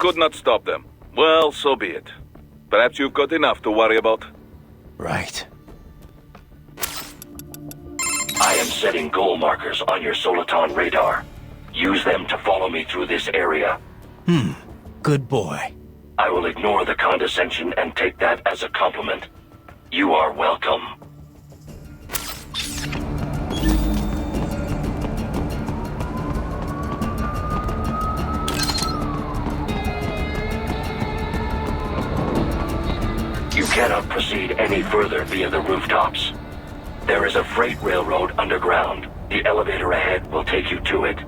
could not stop them. Well, so be it. Perhaps you've got enough to worry about. Right. I am setting goal markers on your Soliton radar. Use them to follow me through this area. Good boy. I will ignore the condescension and take that as a compliment. You are welcome. You cannot proceed any further via the rooftops. There is a freight railroad underground. The elevator ahead will take you to it.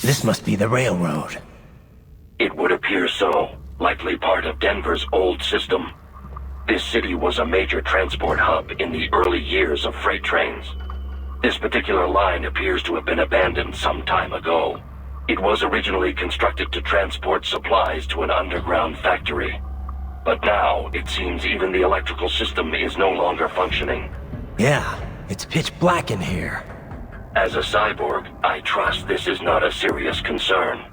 This must be the railroad. It would appear so. Likely part of Denver's old system. This city was a major transport hub in the early years of freight trains. This particular line appears to have been abandoned some time ago. It was originally constructed to transport supplies to an underground factory. But now, it seems even the electrical system is no longer functioning. Yeah, it's pitch black in here. As a cyborg, I trust this is not a serious concern.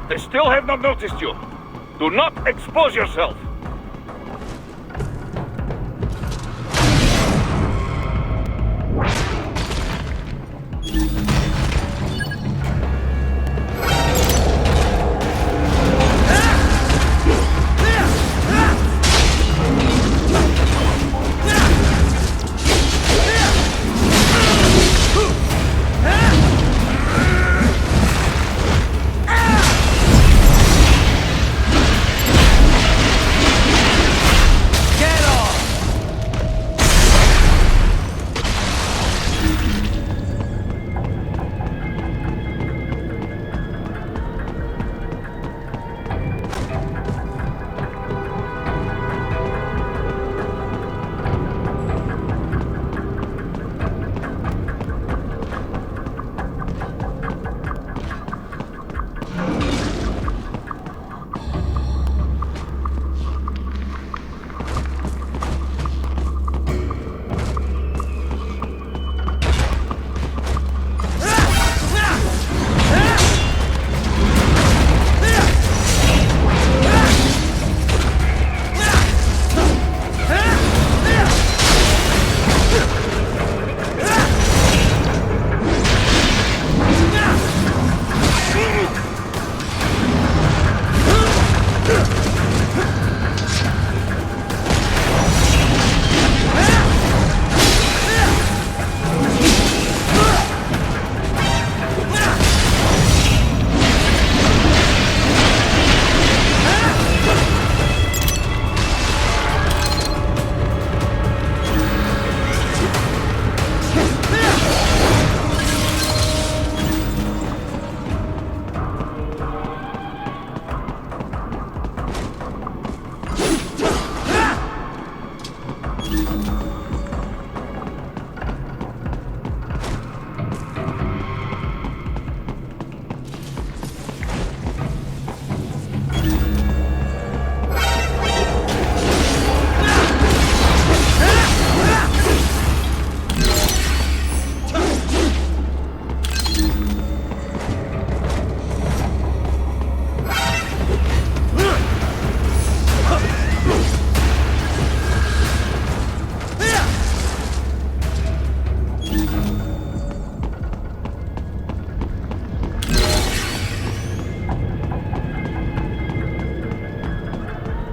They still have not noticed you. Do not expose yourself.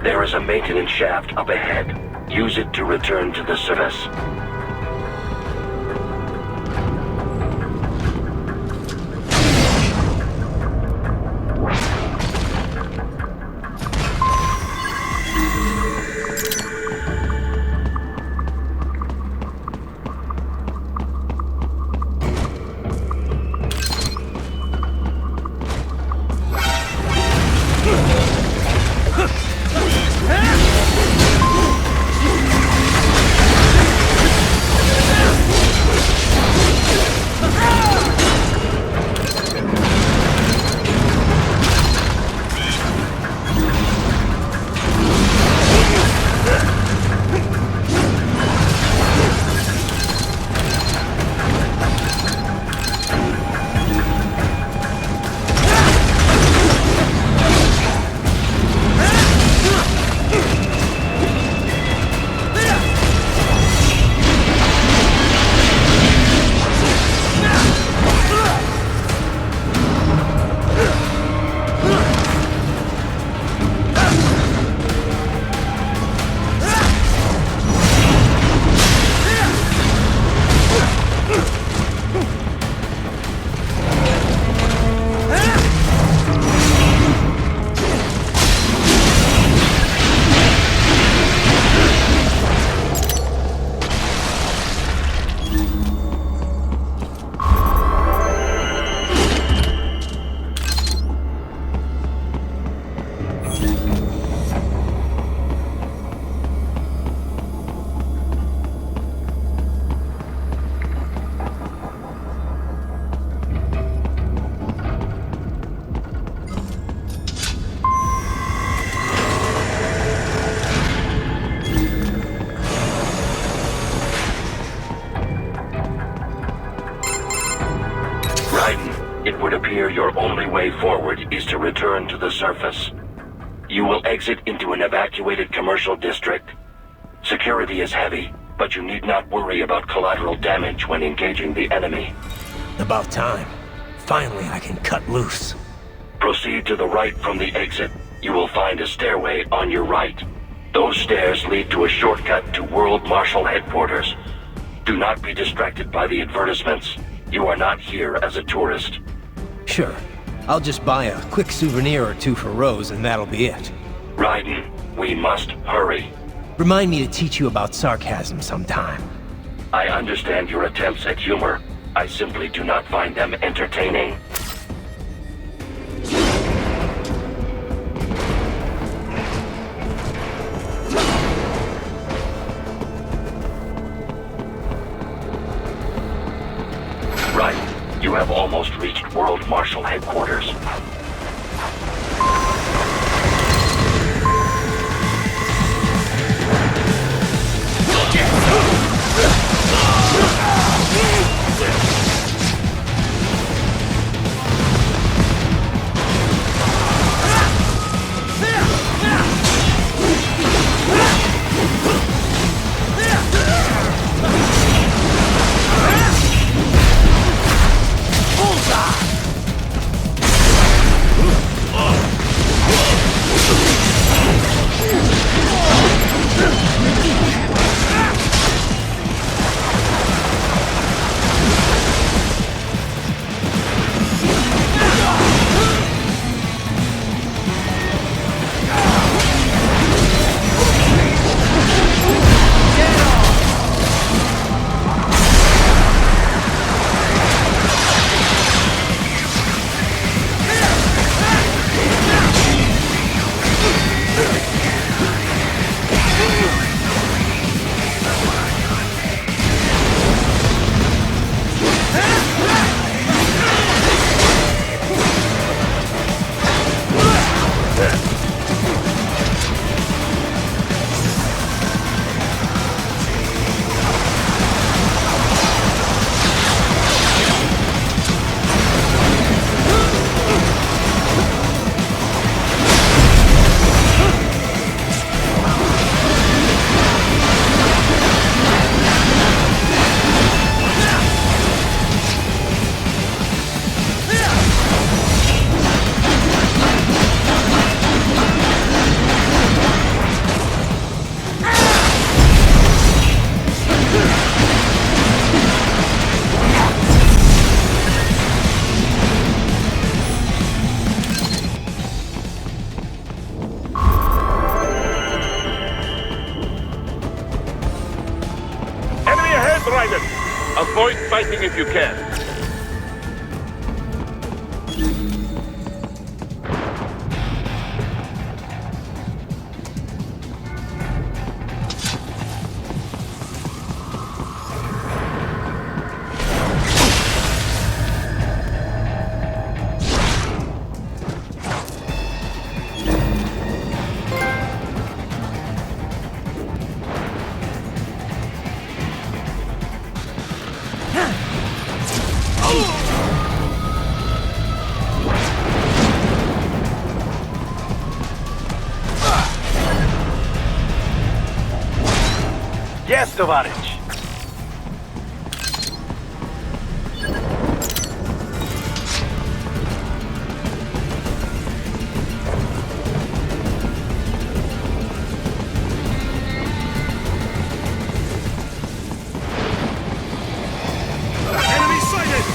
There is a maintenance shaft up ahead. Use it to return to the surface. It would appear your only way forward is to return to the surface. You will exit into an evacuated commercial district. Security is heavy, but you need not worry about collateral damage when engaging the enemy. About time. Finally, I can cut loose. Proceed to the right from the exit. You will find a stairway on your right. Those stairs lead to a shortcut to World Marshal Headquarters. Do not be distracted by the advertisements. You are not here as a tourist. Sure. I'll just buy a quick souvenir or two for Rose and that'll be it. Raiden, we must hurry. Remind me to teach you about sarcasm sometime. I understand your attempts at humor. I simply do not find them entertaining. Right. You have almost reached World Marshal Headquarters. Avoid fighting if you can. Yes, товарищ. Enemy sighted!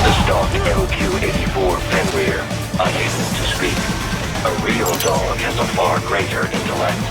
The stock LQ-84 Fenrir, unable to speak. A real dog has a far greater intellect.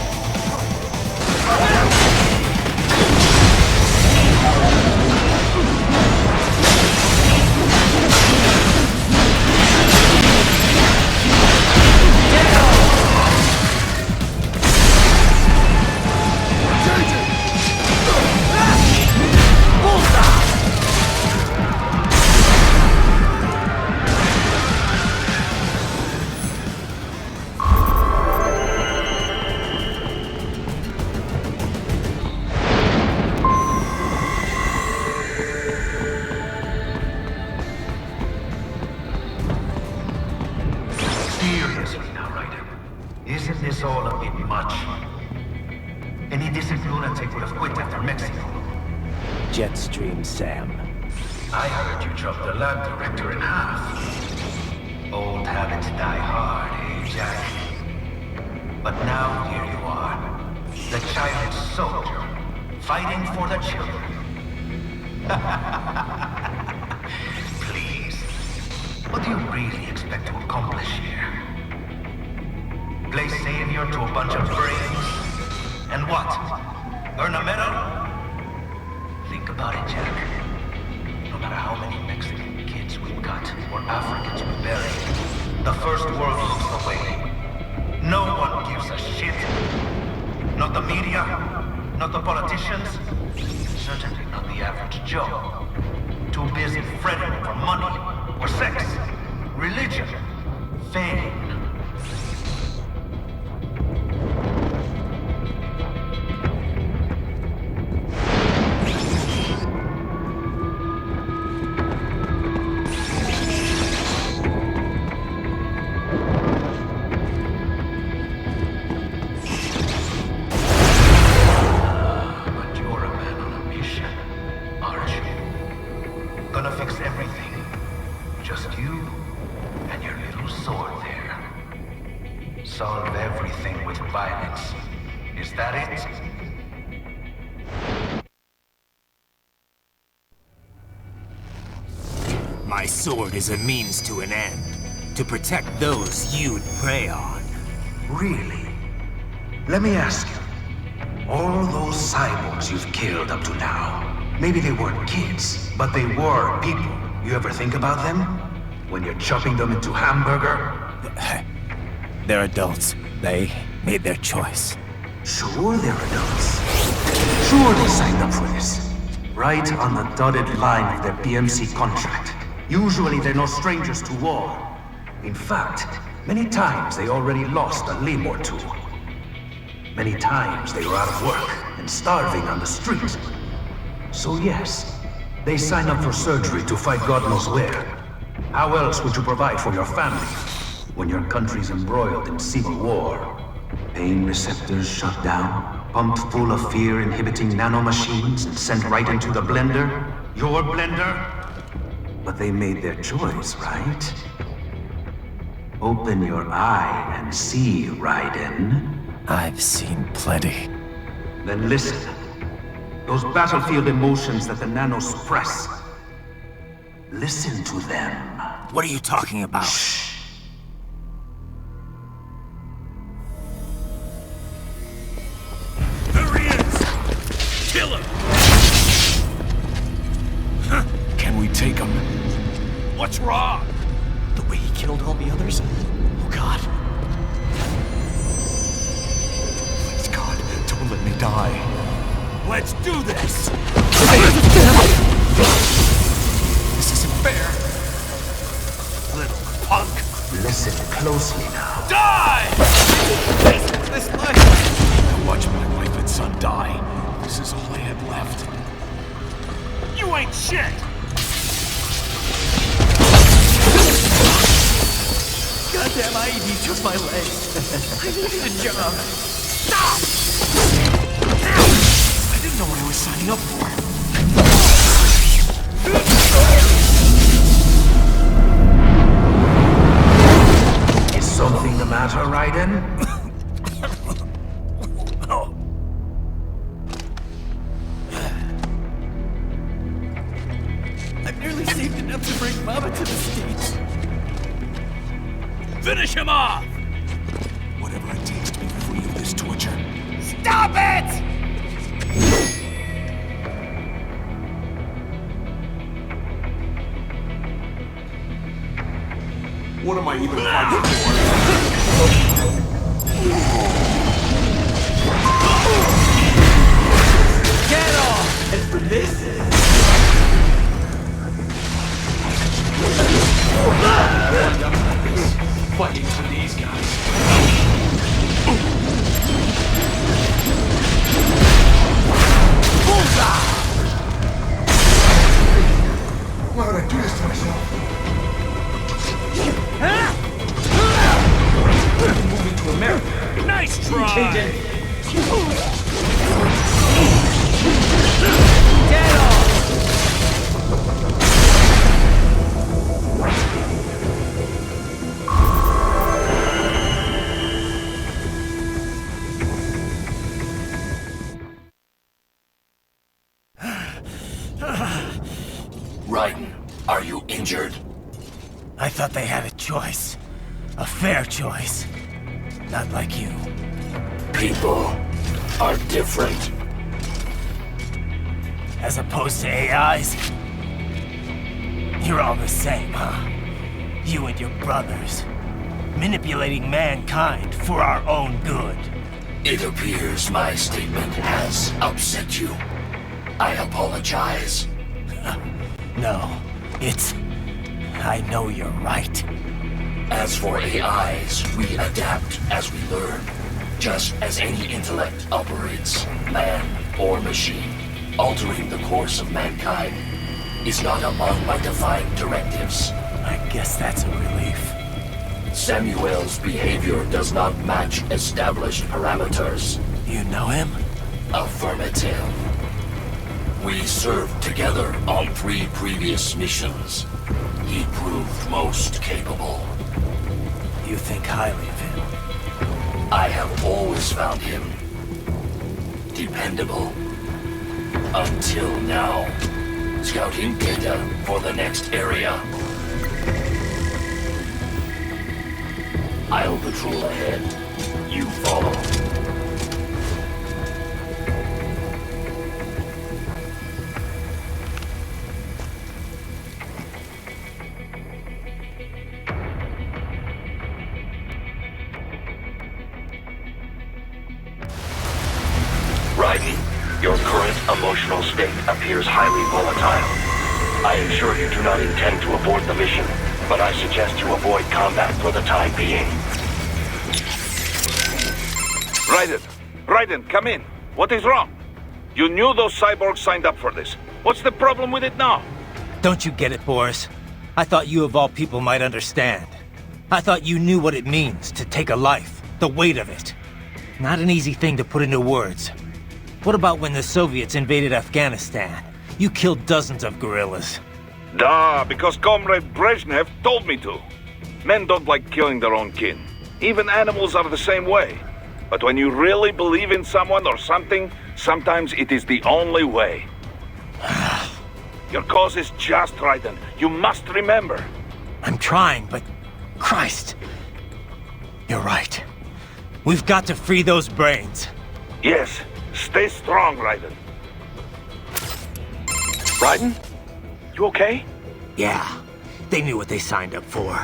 Seriously now, Ryder. Isn't this all a bit much? Any decent lunatic would have quit after Mexico. Jetstream, Sam. I heard you chopped the lab director in half. Old habits die hard, eh, Jack? But now here you are. The child soldier, fighting for the children. Please. What do you really expect to accomplish here? Play savior to a bunch of brains? And what? Earn a medal? Think about it, Jack. No matter how many Mexican kids we cut or Africans we bury, the first world looks away. No one gives a shit. Not the media, not the politicians, certainly not the average Joe. Too busy fretting for money or sex, religion, fame. But you're a man on a mission, aren't you? Gonna fix everything. Just you and your little sword there. Solve everything with violence. Is that it? My sword is a means to an end, to protect those you'd prey on. Really? Let me ask you. All those cyborgs you've killed up to now, maybe they weren't kids, but they were people. You ever think about them? When you're chopping them into hamburger? They're adults. They made their choice. Sure they're adults. Sure they signed up for this. Right on the dotted line of their BMC contract. Usually they're no strangers to war. In fact, many times they already lost a limb or two. Many times they were out of work and starving on the street. So yes, they signed up for surgery to fight God knows where. How else would you provide for your family when your country's embroiled in civil war? Pain receptors shut down, pumped full of fear-inhibiting nanomachines and sent right into the blender? Your blender? But they made their choice, right? Open your eye and see, Raiden. I've seen plenty. Then listen. Those battlefield emotions that the nanos suppress. Listen to them. What are you talking about? There he is! Kill him! Can we take him? What's wrong? The way he killed all the others? Oh God. Please God, don't let me die. Let's do this! This isn't fair. Little punk! Listen closely now. Die! This life. I watched my wife and son die. This is all I had left. You ain't shit! Goddamn IED took my leg. I needed a job. Stop! I didn't know what I was signing up for. Is something the matter, Raiden? I've nearly saved enough to bring Mama to the States. Finish him off! Whatever it takes to be free of this torture. Stop it! What am I even fighting for? Get off! And for this? Fighting for these guys. Why would I do this to myself? Moving to America. Nice try! Get off! Raiden, are you injured? I thought they had a choice. A fair choice. Not like you. People are different. As opposed to AIs? You're all the same, huh? You and your brothers. Manipulating mankind for our own good. It appears my statement has upset you. I apologize. No, it's... I know you're right. As for AIs, we adapt as we learn. Just as any intellect operates, man or machine. Altering the course of mankind is not among my defined directives. I guess that's a relief. Samuel's behavior does not match established parameters. You know him? Affirmative. We served together on 3 previous missions. He proved most capable. You think highly of him? I have always found him dependable. Until now. Scouting data for the next area. I'll patrol ahead. You follow. Raiden, your current emotional state appears highly volatile. I am sure you do not intend to abort the mission, but I suggest you avoid combat for the time being. Raiden, come in. What is wrong? You knew those cyborgs signed up for this. What's the problem with it now? Don't you get it, Boris? I thought you of all people might understand. I thought you knew what it means to take a life, the weight of it. Not an easy thing to put into words. What about when the Soviets invaded Afghanistan? You killed dozens of guerrillas. Duh, because Comrade Brezhnev told me to. Men don't like killing their own kin. Even animals are the same way. But when you really believe in someone or something, sometimes it is the only way. Your cause is just, Raiden. You must remember. I'm trying, but... Christ. You're right. We've got to free those brains. Yes, stay strong, Raiden. Raiden? You okay? Yeah, they knew what they signed up for.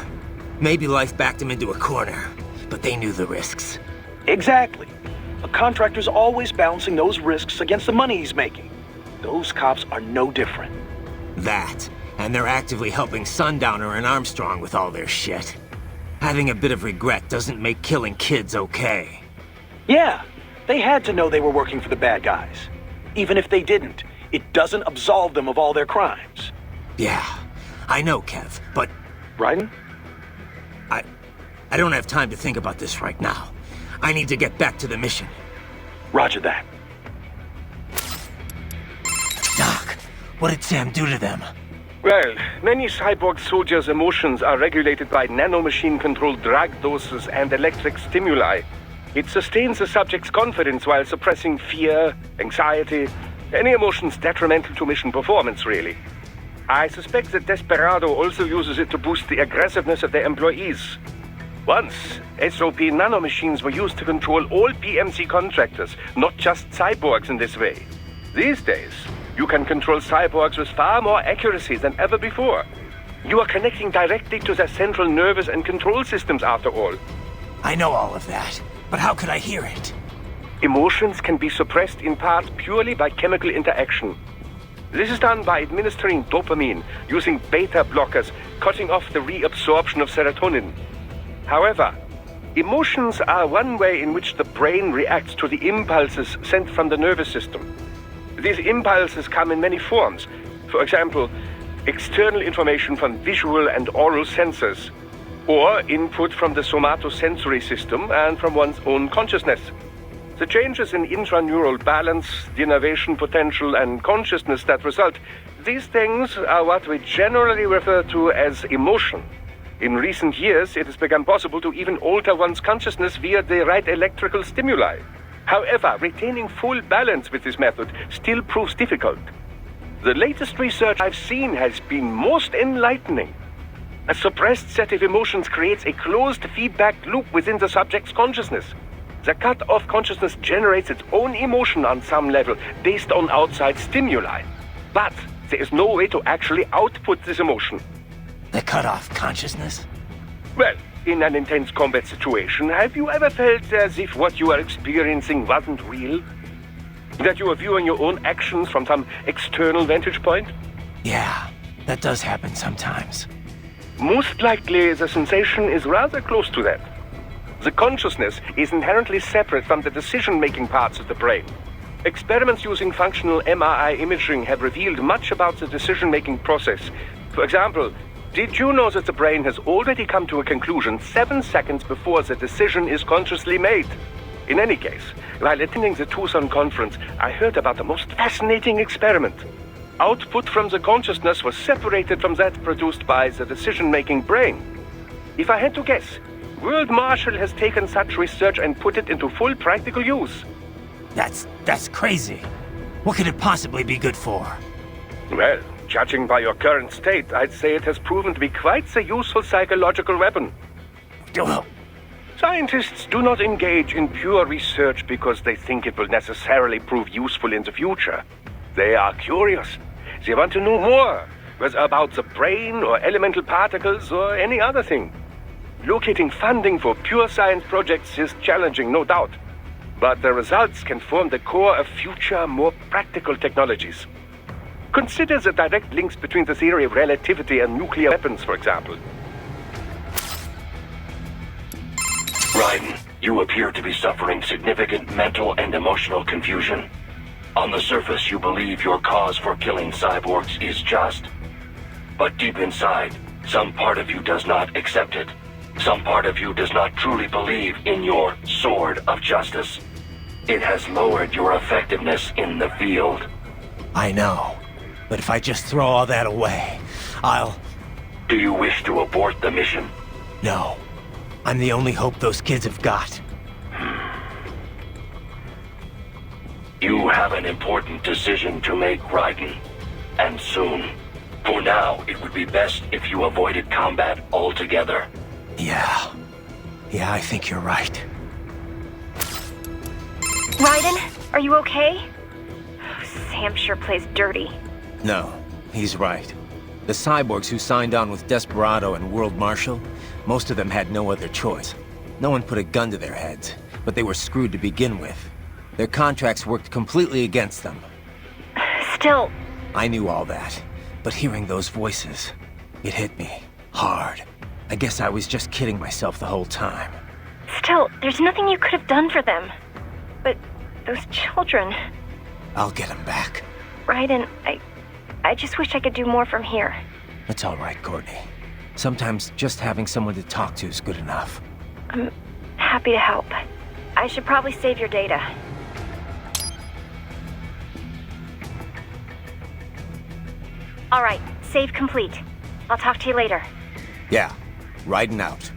Maybe life backed them into a corner, but they knew the risks. Exactly. A contractor's always balancing those risks against the money he's making. Those cops are no different. That, and they're actively helping Sundowner and Armstrong with all their shit. Having a bit of regret doesn't make killing kids okay. Yeah, they had to know they were working for the bad guys. Even if they didn't, it doesn't absolve them of all their crimes. Yeah, I know, Kev, but... Raiden? I don't have time to think about this right now. I need to get back to the mission. Roger that. Doc, what did Sam do to them? Well, many cyborg soldiers' emotions are regulated by nanomachine-controlled drug doses and electric stimuli. It sustains the subject's confidence while suppressing fear, anxiety, any emotions detrimental to mission performance, really. I suspect that Desperado also uses it to boost the aggressiveness of their employees. Once, SOP nanomachines were used to control all PMC contractors, not just cyborgs in this way. These days, you can control cyborgs with far more accuracy than ever before. You are connecting directly to their central nervous and control systems, after all. I know all of that, but how could I hear it? Emotions can be suppressed in part purely by chemical interaction. This is done by administering dopamine, using beta blockers, cutting off the reabsorption of serotonin. However, emotions are one way in which the brain reacts to the impulses sent from the nervous system. These impulses come in many forms. For example, external information from visual and oral sensors, or input from the somatosensory system and from one's own consciousness. The changes in intraneural balance, denervation potential, and consciousness that result, these things are what we generally refer to as emotion. In recent years, it has become possible to even alter one's consciousness via the right electrical stimuli. However, retaining full balance with this method still proves difficult. The latest research I've seen has been most enlightening. A suppressed set of emotions creates a closed feedback loop within the subject's consciousness. The cut-off consciousness generates its own emotion on some level based on outside stimuli. But there is no way to actually output this emotion. The cut-off consciousness? Well, in an intense combat situation, have you ever felt as if what you are experiencing wasn't real? That you are viewing your own actions from some external vantage point? Yeah, that does happen sometimes. Most likely, the sensation is rather close to that. The consciousness is inherently separate from the decision-making parts of the brain. Experiments using functional MRI imaging have revealed much about the decision-making process. For example, did you know that the brain has already come to a conclusion 7 seconds before the decision is consciously made? In any case, while attending the Tucson conference, I heard about the most fascinating experiment. Output from the consciousness was separated from that produced by the decision-making brain. If I had to guess, World Marshal has taken such research and put it into full practical use. That's crazy. What could it possibly be good for? Well, judging by your current state, I'd say it has proven to be quite a useful psychological weapon. Well, Scientists do not engage in pure research because they think it will necessarily prove useful in the future. They are curious. They want to know more, whether about the brain or elemental particles or any other thing. Locating funding for pure science projects is challenging, no doubt. But the results can form the core of future, more practical technologies. Consider the direct links between the theory of relativity and nuclear weapons, for example. Raiden, you appear to be suffering significant mental and emotional confusion. On the surface, you believe your cause for killing cyborgs is just. But deep inside, some part of you does not accept it. Some part of you does not truly believe in your sword of justice. It has lowered your effectiveness in the field. I know. But if I just throw all that away, I'll... Do you wish to abort the mission? No. I'm the only hope those kids have got. You have an important decision to make, Raiden. And soon. For now, it would be best if you avoided combat altogether. Yeah, I think you're right. Raiden, are you okay? Sam sure plays dirty. No, he's right. The cyborgs who signed on with Desperado and World Marshal, most of them had no other choice. No one put a gun to their heads, but they were screwed to begin with. Their contracts worked completely against them. Still... I knew all that, but hearing those voices, it hit me hard. I guess I was just kidding myself the whole time. Still, there's nothing you could have done for them. But those children... I'll get them back. Raiden, I just wish I could do more from here. It's all right, Courtney. Sometimes just having someone to talk to is good enough. I'm happy to help. I should probably save your data. All right, save complete. I'll talk to you later. Yeah, Raiden out.